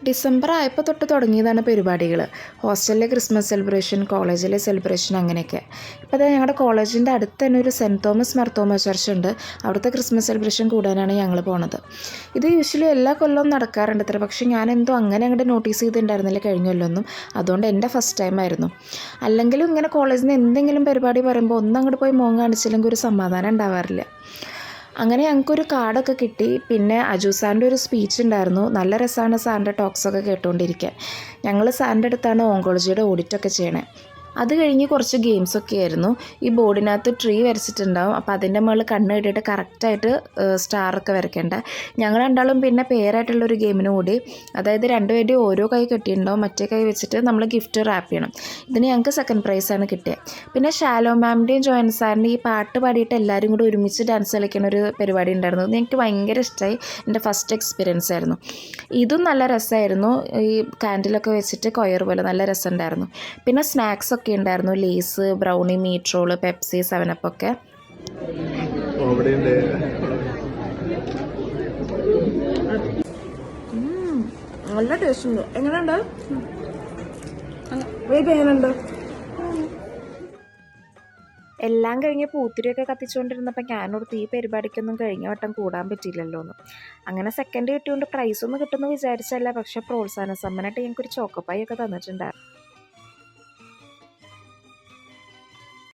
December ആയപ്പോൾ തൊട്ട് തുടങ്ങിയതാണ് പരിപാടികൾ. ഹോസ്റ്റലിലെ ക്രിസ്മസ് സെലിബ്രേഷൻ, കോളേജിലെ സെലിബ്രേഷൻ അങ്ങനെയൊക്കെ. ഇപ്പോൾ അതായത് ഞങ്ങളുടെ കോളേജിൻ്റെ അടുത്ത് തന്നെ ഒരു സെൻറ്റ് തോമസ് മാർത്തോമ ചർച്ച് ഉണ്ട്. അവിടുത്തെ ക്രിസ്മസ് സെലിബ്രേഷൻ കൂടാനാണ് ഞങ്ങൾ പോണത്. ഇത് യൂഷ്വലി എല്ലാ കൊല്ലവും നടക്കാറുണ്ട് അത്ര, പക്ഷേ ഞാനെന്തോ അങ്ങനെ അങ്ങോട്ട് നോട്ടീസ് ചെയ്തിട്ടുണ്ടായിരുന്നില്ല കഴിഞ്ഞ കൊല്ലമൊന്നും. അതുകൊണ്ട് എൻ്റെ ഫസ്റ്റ് ടൈം ആയിരുന്നു. അല്ലെങ്കിലും ഇങ്ങനെ കോളേജിൽ നിന്ന് എന്തെങ്കിലും പരിപാടി പറയുമ്പോൾ ഒന്നും അങ്ങോട്ട് പോയി മോൻ കാണിച്ചില്ലെങ്കിൽ ഒരു സമാധാനം ഉണ്ടാവാറില്ല. അങ്ങനെ ഞങ്ങൾക്കൊരു കാർഡൊക്കെ കിട്ടി. പിന്നെ അജു സാറിൻ്റെ ഒരു സ്പീച്ച് ഉണ്ടായിരുന്നു. നല്ല രസമാണ് സാറിൻ്റെ ടോക്സൊക്കെ കേട്ടുകൊണ്ടിരിക്കാൻ. ഞങ്ങൾ സാറിൻ്റെ അടുത്താണ് ഓങ്കോളജിയുടെ ഓഡിറ്റൊക്കെ ചെയ്യണേ. അത് കഴിഞ്ഞ് കുറച്ച് ഗെയിംസൊക്കെ ആയിരുന്നു. ഈ ബോർഡിനകത്ത് ട്രീ വരച്ചിട്ടുണ്ടാവും. അപ്പോൾ അതിൻ്റെ മുകളിൽ കണ്ണ് കിട്ടിയിട്ട് കറക്റ്റായിട്ട് സ്റ്റാറൊക്കെ വരയ്ക്കേണ്ട. ഞങ്ങൾ രണ്ടാളും പിന്നെ പേരായിട്ടുള്ളൊരു ഗെയിമിന് കൂടി. അതായത് രണ്ടുപേരുടെയും ഓരോ കൈ കെട്ടിയിട്ടുണ്ടാവും. മറ്റേ കൈ വെച്ചിട്ട് നമ്മൾ ഗിഫ്റ്റ് റാപ്പ് ചെയ്യണം. ഇതിന് ഞങ്ങൾക്ക് സെക്കൻഡ് പ്രൈസാണ് കിട്ടിയത്. പിന്നെ ഷാലോ മാമിൻ്റെയും ജോയൻ സാറിൻ്റെയും ഈ പാട്ട് പാടിയിട്ട് എല്ലാവരും കൂടി ഒരുമിച്ച് ഡാൻസ് കളിക്കുന്ന ഒരു പരിപാടി ഉണ്ടായിരുന്നു. അത് എനിക്ക് ഭയങ്കര ഇഷ്ടമായി. എൻ്റെ ഫസ്റ്റ് എക്സ്പീരിയൻസ് ആയിരുന്നു. ഇതും നല്ല രസമായിരുന്നു. ഈ കാൻഡിലൊക്കെ വെച്ചിട്ട് കൊയർ പോലെ നല്ല രസമുണ്ടായിരുന്നു. പിന്നെ സ്നാക്സൊക്കെ ഉണ്ടായിരുന്നു. Lays, brownie, meat roll, Pepsi, 7up ഒക്കെ. നല്ല ടേസ്റ്റ് ഉണ്ട്. എങ്ങനെയുണ്ട്? എങ്ങനെയുണ്ട്? എല്ലാം കഴിഞ്ഞ് പൂത്തിരിയൊക്കെ കത്തിച്ചുകൊണ്ടിരുന്നപ്പോൾ ഞാനോർത്ത് ഈ പരിപാടിക്കൊന്നും കഴിഞ്ഞ വട്ടം കൂടാൻ പറ്റിയില്ലല്ലോ എന്ന്. അങ്ങനെ സെക്കൻഡ് കിട്ടിയോണ്ട് പ്രൈസൊന്നും കിട്ടുമെന്ന് വിചാരിച്ചല്ല, പക്ഷേ പ്രോത്സാഹന സമ്മാനമായിട്ട് ഞങ്ങൾക്കൊരു ചോക്കോപ്പായി ഒക്കെ തന്നിട്ടുണ്ടായിരുന്നു.